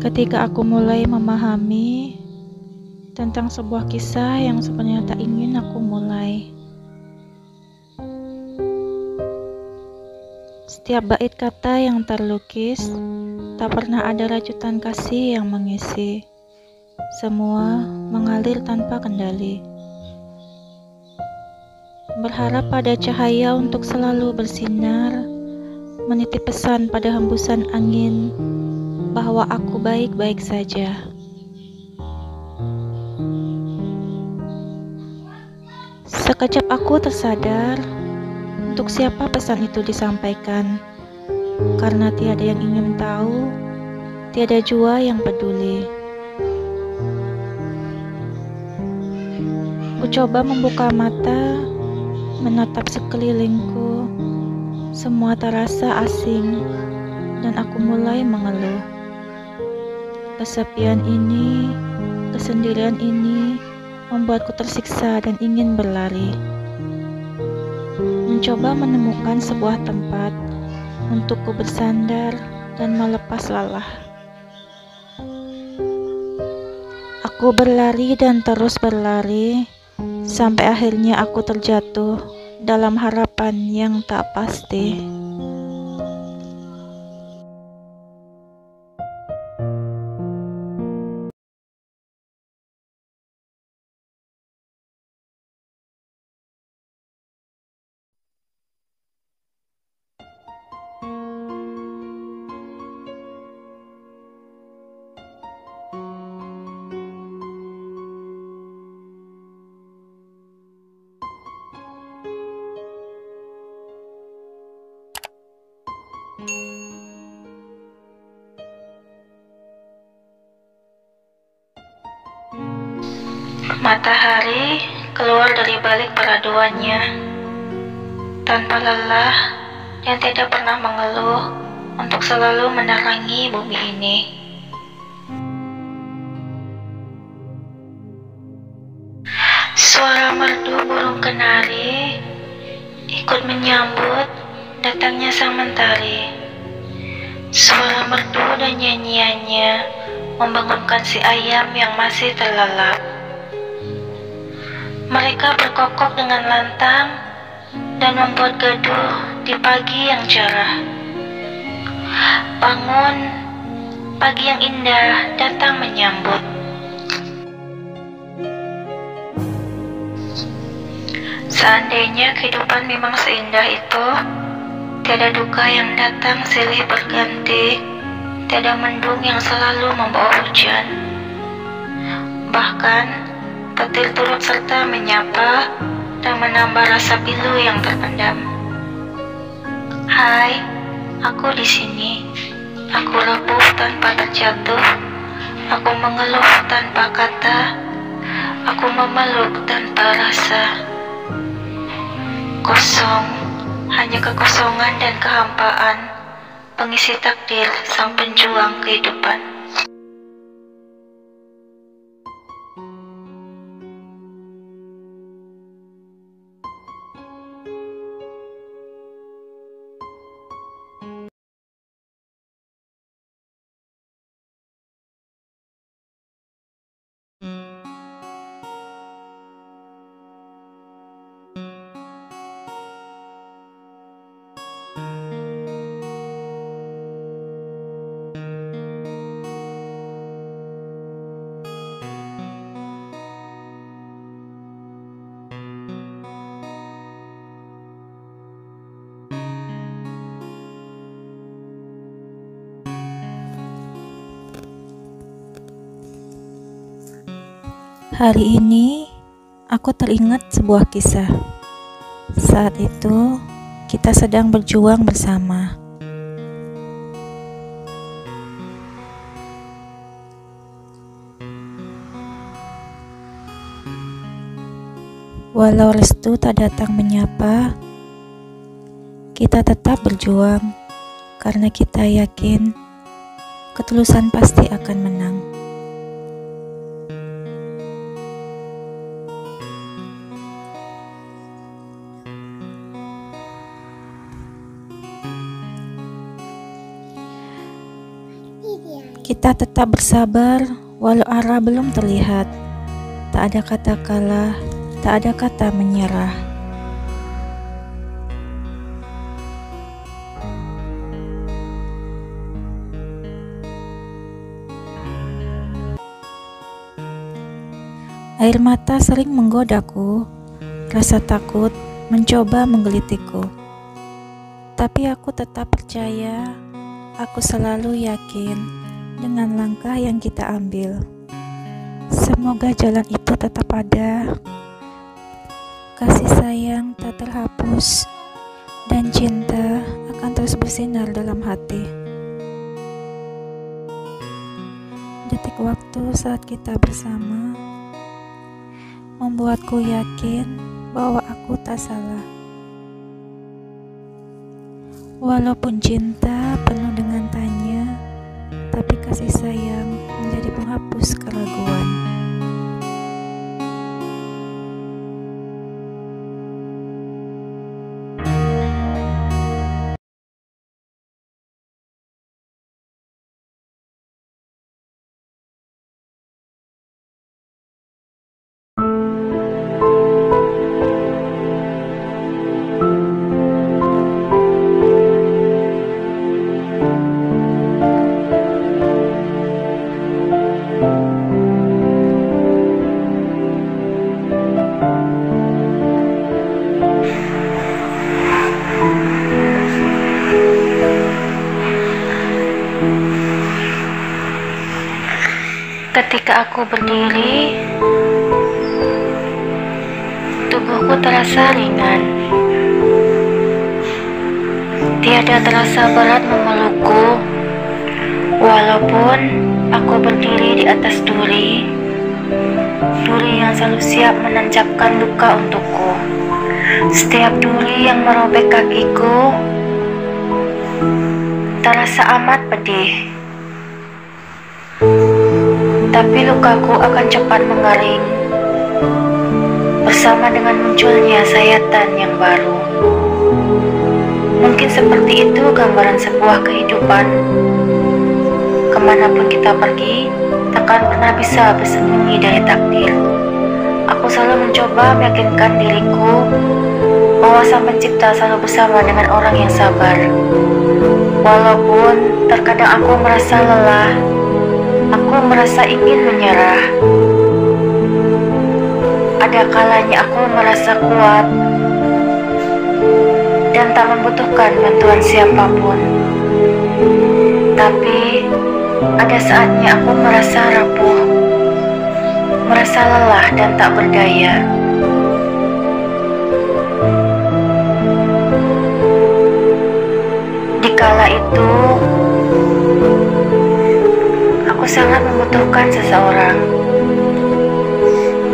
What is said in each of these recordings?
Ketika aku mulai memahami tentang sebuah kisah yang sebenarnya tak ingin aku mulai. Setiap bait kata yang terlukis, tak pernah ada rajutan kasih yang mengisi. Semua mengalir tanpa kendali. Berharap pada cahaya untuk selalu bersinar, menitip pesan pada hembusan angin bahwa aku baik-baik saja. Sekejap aku tersadar untuk siapa pesan itu disampaikan, karena tiada yang ingin tahu, tiada jua yang peduli. Ku coba membuka mata, menatap sekelilingku, semua terasa asing, dan aku mulai mengeluh. Kesepian ini, kesendirian ini membuatku tersiksa dan ingin berlari. Mencoba menemukan sebuah tempat untukku bersandar dan melepas lelah. Aku berlari dan terus berlari, sampai akhirnya aku terjatuh dalam harapan yang tak pasti. Matahari keluar dari balik peraduannya, tanpa lelah dan tidak pernah mengeluh untuk selalu menerangi bumi ini. Suara merdu burung kenari ikut menyambut datangnya sang mentari. Suara merdu dan nyanyiannya membangunkan si ayam yang masih terlelap. Mereka berkokok dengan lantang dan membuat gaduh di pagi yang cerah. Bangun, pagi yang indah datang menyambut. Seandainya kehidupan memang seindah itu, tiada duka yang datang silih berganti, tiada mendung yang selalu membawa hujan. Bahkan, petir turut serta menyapa dan menambah rasa pilu yang terpendam. Hai, aku di sini. Aku rapuh tanpa terjatuh. Aku mengeluh tanpa kata. Aku memeluk tanpa rasa. Kosong, hanya kekosongan dan kehampaan, pengisi takdir sang penjuang kehidupan. Hari ini, aku teringat sebuah kisah. Saat itu, kita sedang berjuang bersama. Walau restu tak datang menyapa, kita tetap berjuang karena kita yakin ketulusan pasti akan menang. Iya. Kita tetap bersabar walau arah belum terlihat. Tak ada kata kalah, tak ada kata menyerah. Air mata sering menggodaku, rasa takut mencoba menggelitiku. Tapi aku tetap percaya, aku selalu yakin dengan langkah yang kita ambil. Semoga jalan itu tetap ada, kasih sayang tak terhapus, dan cinta akan terus bersinar dalam hati. Detik waktu saat kita bersama membuatku yakin bahwa aku tak salah. Walaupun cinta penuh dengan tanya, tapi kasih sayang menjadi penghapus keraguan. Ketika aku berdiri, tubuhku terasa ringan. Tiada terasa berat memelukku, walaupun aku berdiri di atas duri yang selalu siap menancapkan luka untukku. Setiap duri yang merobek kakiku terasa amat pedih. Tapi lukaku akan cepat mengering bersama dengan munculnya sayatan yang baru. Mungkin seperti itu gambaran sebuah kehidupan. Kemanapun kita pergi, takkan pernah bisa bersembunyi dari takdir. Aku selalu mencoba meyakinkan diriku bahwa Sang Pencipta selalu bersama dengan orang yang sabar. Walaupun terkadang aku merasa lelah, aku merasa ingin menyerah. Ada kalanya aku merasa kuat dan tak membutuhkan bantuan siapapun. Tapi ada saatnya aku merasa rapuh, merasa lelah dan tak berdaya. Di kala itu aku sangat membutuhkan seseorang,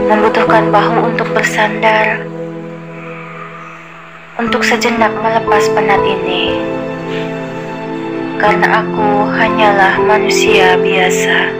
membutuhkan bahu untuk bersandar, untuk sejenak melepas penat ini, karena aku hanyalah manusia biasa.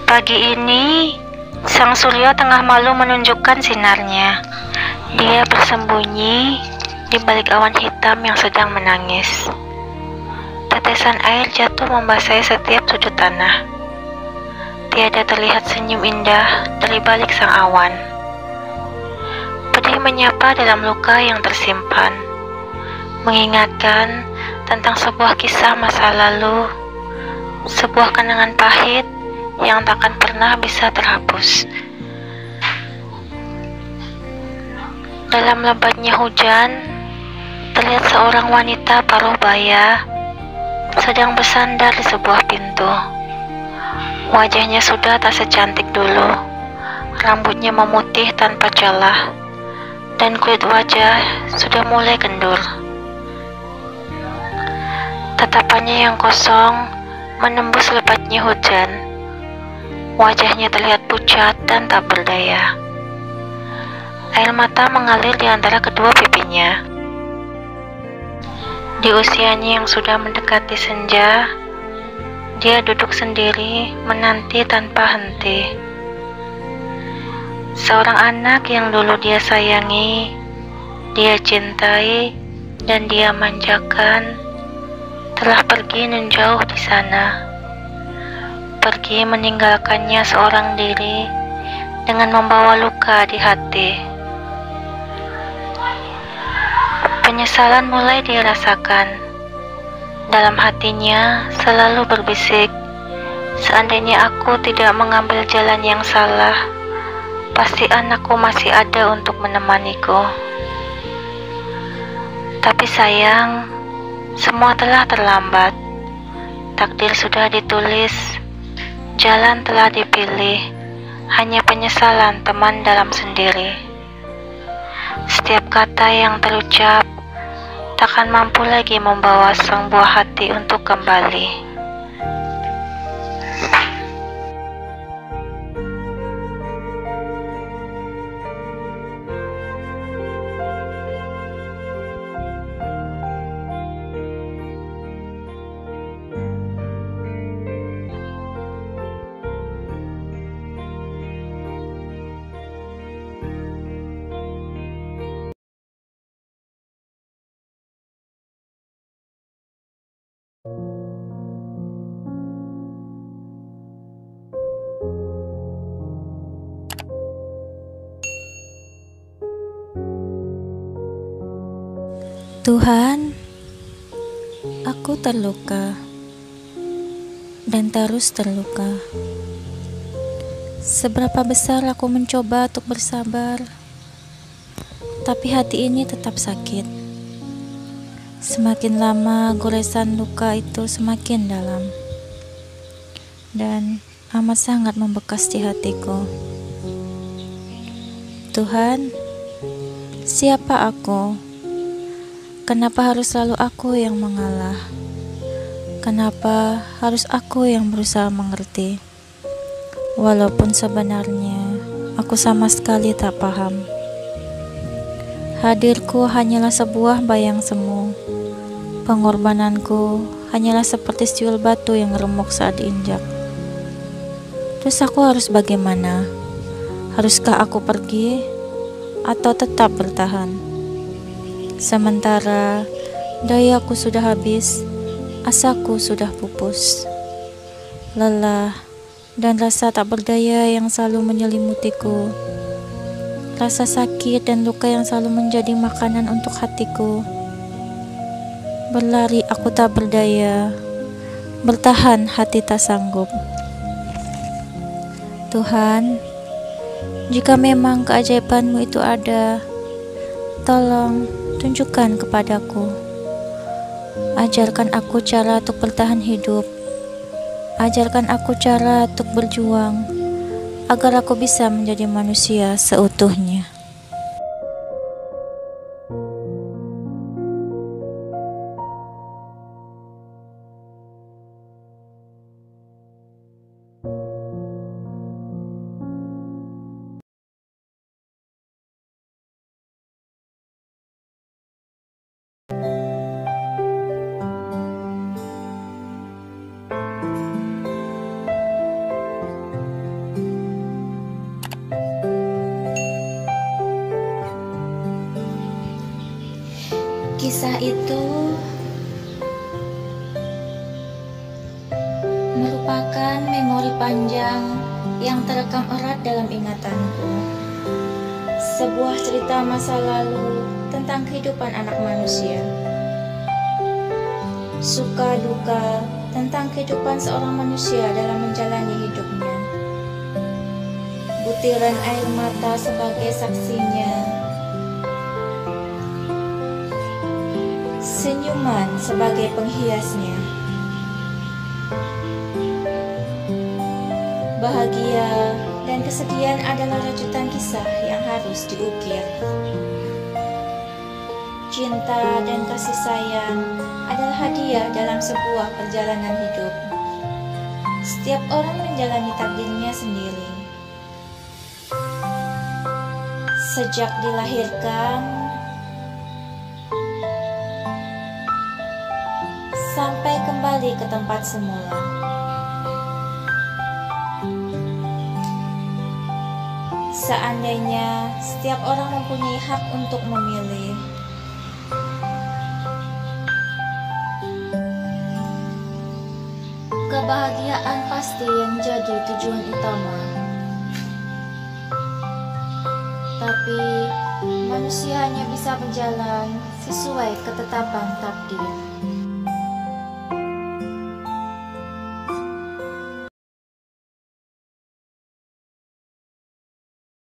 Pagi ini, sang surya tengah malu menunjukkan sinarnya. Dia bersembunyi di balik awan hitam yang sedang menangis. Tetesan air jatuh membasahi setiap sudut tanah. Tiada terlihat senyum indah dari balik sang awan. Pedih menyapa dalam luka yang tersimpan, mengingatkan tentang sebuah kisah masa lalu sebuah kenangan pahit yang takkan pernah bisa terhapus. Dalam lebatnya hujan, terlihat seorang wanita paruh baya sedang bersandar di sebuah pintu. Wajahnya sudah tak secantik dulu, rambutnya memutih tanpa celah, dan kulit wajah sudah mulai kendur. Tatapannya yang kosong menembus lebatnya hujan. Wajahnya terlihat pucat dan tak berdaya. Air mata mengalir di antara kedua pipinya. Di usianya yang sudah mendekati senja, dia duduk sendiri menanti tanpa henti. Seorang anak yang dulu dia sayangi, dia cintai, dan dia manjakan, telah pergi menjauh di sana. Pergi meninggalkannya seorang diri dengan membawa luka di hati. Penyesalan mulai dirasakan. Dalam hatinya selalu berbisik, seandainya aku tidak mengambil jalan yang salah, pasti anakku masih ada untuk menemaniku. Tapi sayang, semua telah terlambat. Takdir sudah ditulis, jalan telah dipilih, hanya penyesalan teman dalam sendiri. Setiap kata yang terucap takkan mampu lagi membawa sang buah hati untuk kembali. Tuhan, aku terluka dan terus terluka. Seberapa besar aku mencoba untuk bersabar, tapi hati ini tetap sakit. Semakin lama goresan luka itu semakin dalam dan amat sangat membekas di hatiku. Tuhan, siapa aku? Kenapa harus selalu aku yang mengalah? Kenapa harus aku yang berusaha mengerti? Walaupun sebenarnya aku sama sekali tak paham. Hadirku hanyalah sebuah bayang semu. Pengorbananku hanyalah seperti siul batu yang remuk saat diinjak. Terus aku harus bagaimana? Haruskah aku pergi atau tetap bertahan? Sementara dayaku sudah habis, asaku sudah pupus. Lelah dan rasa tak berdaya yang selalu menyelimutiku. Rasa sakit dan luka yang selalu menjadi makanan untuk hatiku. Berlari aku tak berdaya, bertahan hati tak sanggup. Tuhan, jika memang keajaiban-Mu itu ada, tolong tunjukkan kepadaku. Ajarkan aku cara untuk bertahan hidup. Ajarkan aku cara untuk berjuang, agar aku bisa menjadi manusia seutuhnya. Kisah itu merupakan memori panjang yang terekam erat dalam ingatanku. Sebuah cerita masa lalu tentang kehidupan anak manusia. Suka duka tentang kehidupan seorang manusia dalam menjalani hidupnya. Butiran air mata sebagai saksinya, senyuman sebagai penghiasnya. Bahagia dan kesedihan adalah rajutan kisah yang harus diukir. Cinta dan kasih sayang adalah hadiah dalam sebuah perjalanan hidup. Setiap orang menjalani takdirnya sendiri. Sejak dilahirkan sampai kembali ke tempat semula. Seandainya setiap orang mempunyai hak untuk memilih, kebahagiaan pasti yang jadi tujuan utama. Tapi manusia hanya bisa berjalan sesuai ketetapan takdir.